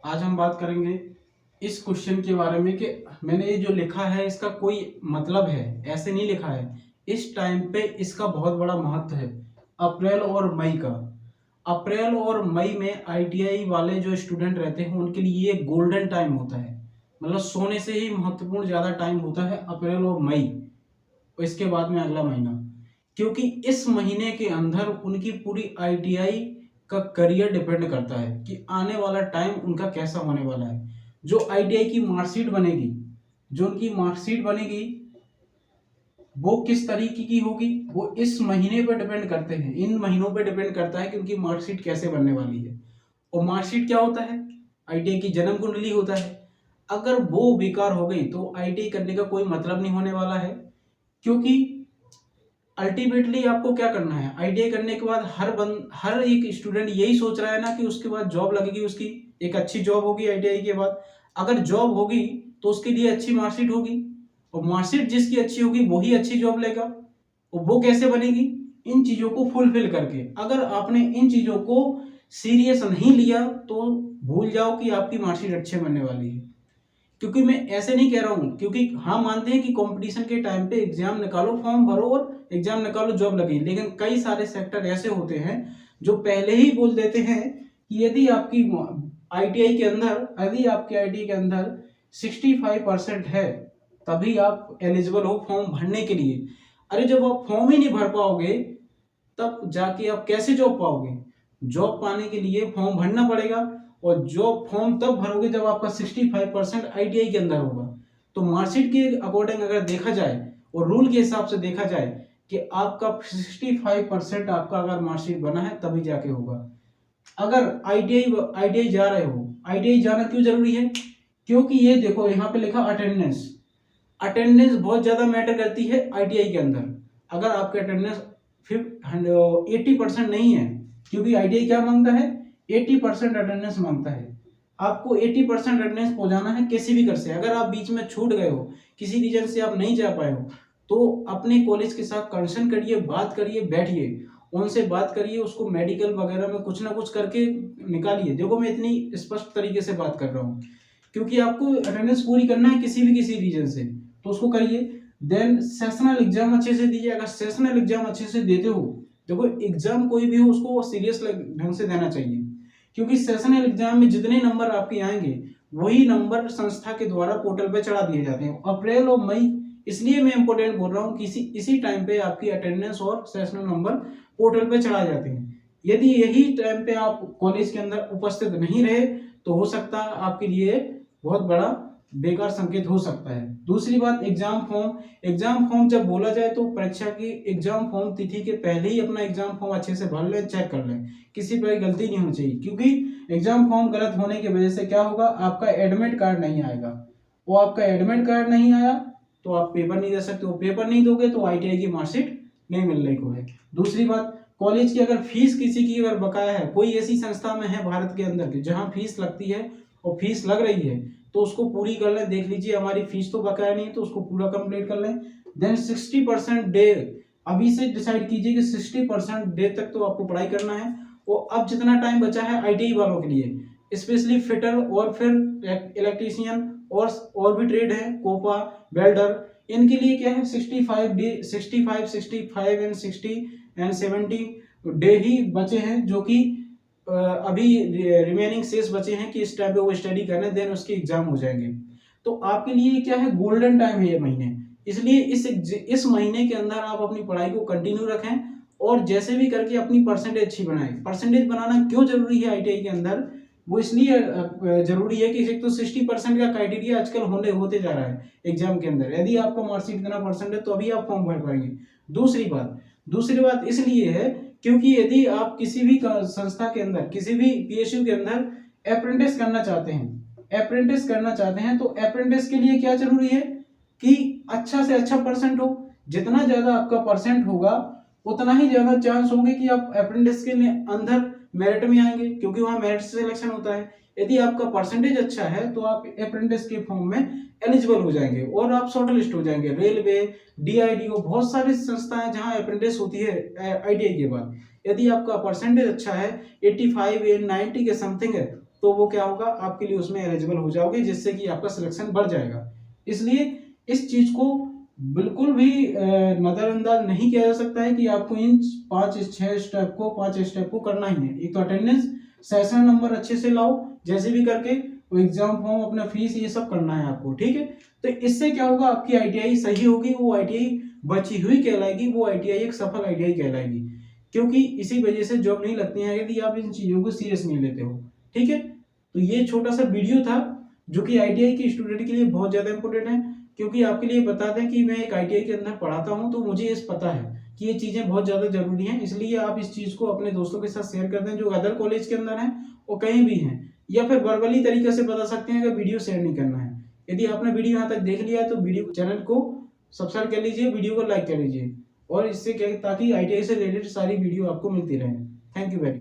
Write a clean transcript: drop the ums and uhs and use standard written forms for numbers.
आज हम बात करेंगे इस क्वेश्चन के बारे में कि मैंने ये जो लिखा है इसका कोई मतलब है, ऐसे नहीं लिखा है। इस टाइम पे इसका बहुत बड़ा महत्व है, अप्रैल और मई का। अप्रैल और मई में आईटीआई वाले जो स्टूडेंट रहते हैं उनके लिए ये गोल्डन टाइम होता है, मतलब सोने से ही महत्वपूर्ण ज़्यादा टाइम होता है अप्रैल और मई, और इसके बाद में अगला महीना। क्योंकि इस महीने के अंदर उनकी पूरी आईटीआई का करियर डिपेंड करता है कि आने वाला टाइम उनका कैसा होने वाला है। जो आईटीआई की मार्कशीट बनेगी, जो उनकी मार्कशीट बनेगी वो किस तरीके की होगी, वो इस महीने पर डिपेंड करते हैं, इन महीनों पर डिपेंड करता है कि उनकी मार्कशीट कैसे बनने वाली है। और मार्कशीट क्या होता है? आईटीआई की जन्म कुंडली होता है। अगर वो बेकार हो गई तो आईटीआई करने का कोई मतलब नहीं होने वाला है। क्योंकि अल्टीमेटली आपको क्या करना है, आईटीआई करने के बाद हर एक स्टूडेंट यही सोच रहा है ना कि उसके बाद जॉब लगेगी, उसकी एक अच्छी जॉब होगी आईटीआई के बाद। अगर जॉब होगी तो उसके लिए अच्छी मार्कशीट होगी, और मार्कशीट जिसकी अच्छी होगी वही अच्छी जॉब लेगा। और वो कैसे बनेगी? इन चीजों को फुलफिल करके। अगर आपने इन चीजों को सीरियस नहीं लिया तो भूल जाओ कि आपकी मार्कशीट अच्छे बनने वाली है। क्योंकि मैं ऐसे नहीं कह रहा हूँ, क्योंकि हाँ मानते हैं कि कंपटीशन के टाइम पे एग्जाम निकालो, फॉर्म भरो और एग्जाम निकालो, जॉब लगी। लेकिन कई सारे सेक्टर ऐसे होते हैं जो पहले ही बोल देते हैं कि यदि आपकी आईटीआई के अंदर यदि आपके आईटीआई के अंदर 65% है तभी आप एलिजिबल हो फॉर्म भरने के लिए। अरे जब आप फॉर्म ही नहीं भर पाओगे तब जाके आप कैसे जॉब पाओगे? जॉब पाने के लिए फॉर्म भरना पड़ेगा, और जॉब फॉर्म तब भरोगे जब आपका 65% आईटीआई के अंदर होगा। तो मार्कशीट के अकॉर्डिंग अगर देखा जाए और रूल के हिसाब से देखा जाए कि आपका 65% आपका अगर मार्कशीट बना है तभी जाके होगा। अगर आईटीआई आईटीआई जा रहे हो, आईटीआई जाना क्यों जरूरी है? क्योंकि ये देखो यहाँ पे लिखा अटेंडेंस। अटेंडेंस बहुत ज्यादा मैटर करती है आईटीआई के अंदर। अगर आपके अटेंडेंस 80% नहीं है, क्योंकि आईटीआई क्या मांगता है, 80% अटेंडेंस मांगता है। आपको 80% अटेंडेंस पहुंचाना है किसी भी कर से। अगर आप बीच में छूट गए हो, किसी रीजन से आप नहीं जा पाए हो, तो अपने कॉलेज के साथ कंसर्न करिए, बात करिए, बैठिए, उनसे बात करिए, उसको मेडिकल वगैरह में कुछ ना कुछ करके निकालिए। देखो मैं इतनी स्पष्ट तरीके से बात कर रहा हूँ क्योंकि आपको अटेंडेंस पूरी करना है किसी रीजन से, तो उसको करिए। देन सेशनल एग्जाम अच्छे से दीजिए। अगर सेशनल एग्जाम अच्छे से देते हो, देखो एग्जाम कोई भी हो उसको सीरियस ढंग से देना चाहिए, क्योंकि सेशनल एग्जाम में जितने नंबर आपके आएंगे वही नंबर संस्था के द्वारा पोर्टल पे चढ़ा दिए जाते हैं। अप्रैल और मई इसलिए मैं इंपोर्टेंट बोल रहा हूँ कि इसी टाइम पे आपकी अटेंडेंस और सेशनल नंबर पोर्टल पे चढ़ा जाते हैं। यदि यही टाइम पे आप कॉलेज के अंदर उपस्थित नहीं रहे तो हो सकता है आपके लिए बहुत बड़ा बेकार संकेत हो सकता है। दूसरी बात, एग्जाम फॉर्म। एग्जाम फॉर्म जब बोला जाए तो परीक्षा की एग्जाम फॉर्म तिथि के पहले ही अपना एग्जाम फॉर्म अच्छे से भर लें, चेक कर लें, किसी पर गलती नहीं होनी चाहिए। क्योंकि एग्जाम फॉर्म गलत होने की वजह से क्या होगा, आपका एडमिट कार्ड नहीं आएगा। वो आपका एडमिट कार्ड नहीं आया तो आप पेपर नहीं दे सकते हो, पेपर नहीं दोगे तो आईटीआई की मार्कशीट नहीं मिलने को है। दूसरी बात, कॉलेज की अगर फीस किसी की अगर बकाया है, कोई ऐसी संस्था में है भारत के अंदर की जहां फीस लगती है और फीस लग रही है, तो उसको पूरी कर लें। देख लीजिए हमारी फीस तो बकाया नहीं है तो उसको पूरा कंप्लीट कर लें। देन 60% डे, अभी से डिसाइड कीजिए कि 60% डे तक तो आपको पढ़ाई करना है। और अब जितना टाइम बचा है आईटीआई वालों के लिए, स्पेशली फिटर और फिर इलेक्ट्रीशियन और भी ट्रेड है, कोपा, वेल्डर, इनके लिए क्या है, 65 डे, 65 एंड 60 एंड 70 डे ही बचे हैं, जो कि अभी रिमेनिंग शेष बचे हैं कि इस टाइम पे वो स्टडी करने, देन उसके एग्जाम हो जाएंगे। तो आपके लिए क्या है, गोल्डन टाइम है ये महीने। इसलिए इस महीने के अंदर आप अपनी पढ़ाई को कंटिन्यू रखें और जैसे भी करके अपनी परसेंटेज अच्छी बनाएं। परसेंटेज बनाना क्यों जरूरी है आईटीआई के अंदर? वो इसलिए जरूरी है कि एक तो 60% का क्राइटेरिया आजकल होते जा रहा है एग्जाम के अंदर। यदि आपका मार्कशीट इतना परसेंट है तो अभी आप फॉर्म भर पाएंगे। दूसरी बात इसलिए है क्योंकि यदि आप किसी भी संस्था के अंदर, किसी भी पीएसयू के अंदर अप्रेंटिस करना चाहते हैं तो अप्रेंटिस के लिए क्या जरूरी है कि अच्छा से अच्छा परसेंट हो। जितना ज्यादा आपका परसेंट होगा उतना ही ज्यादा चांस होंगे कि आप अप्रेंटिस के लिए अंदर मेरिट में आएंगे, क्योंकि वहां मेरिट से सिलेक्शन होता है। यदि आपका परसेंटेज अच्छा है तो आप अप्रेंटिस के फॉर्म में एलिजिबल हो जाएंगे और आप शॉर्ट लिस्ट हो जाएंगे। रेलवे, डीआईडीओ, बहुत सारी संस्थाएं जहां अप्रेंटिस होती है आईटीआई के बाद। यदि आपका परसेंटेज अच्छा है, 85 या 90 के समथिंग है, तो वो क्या होगा, आपके लिए उसमें एलिजिबल हो जाओगे, जिससे कि आपका सिलेक्शन बढ़ जाएगा। इसलिए इस चीज को बिल्कुल भी नजरअंदाज नहीं किया जा सकता है कि आपको इन 5 स्टेप को करना ही है। एक तो अटेंडेंस, सेशन नंबर अच्छे से लाओ, जैसे भी करके वो एग्जाम फॉर्म, अपना फीस, ये सब करना है आपको, ठीक है। तो इससे क्या होगा, आपकी आईटीआई सही होगी, वो आईटीआई बची हुई कहलाएगी, वो आईटीआई एक सफल आईटीआई कहलाएगी। क्योंकि इसी वजह से जॉब नहीं लगती है यदि आप इन चीजों को सीरियस नहीं लेते हो, ठीक है। तो ये छोटा सा वीडियो था जो कि आईटीआई के स्टूडेंट के लिए बहुत ज्यादा इंपॉर्टेंट है, क्योंकि आपके लिए बता दें कि मैं एक आईटीआई के अंदर पढ़ाता हूं, तो मुझे इस पता है कि ये चीजें बहुत ज्यादा जरूरी हैं। इसलिए आप इस चीज को अपने दोस्तों के साथ शेयर कर दें जो अदर कॉलेज के अंदर हैं और कहीं भी हैं, या फिर वर्बली तरीके से बता सकते हैं अगर वीडियो शेयर नहीं करना है। यदि आपने वीडियो यहाँ तक देख लिया है तो वीडियो चैनल को सब्सक्राइब कर लीजिए, वीडियो को लाइक कर लीजिए, और इससे क्या, ताकि आईटीआई से रिलेटेड सारी वीडियो आपको मिलती रहे। Thank you very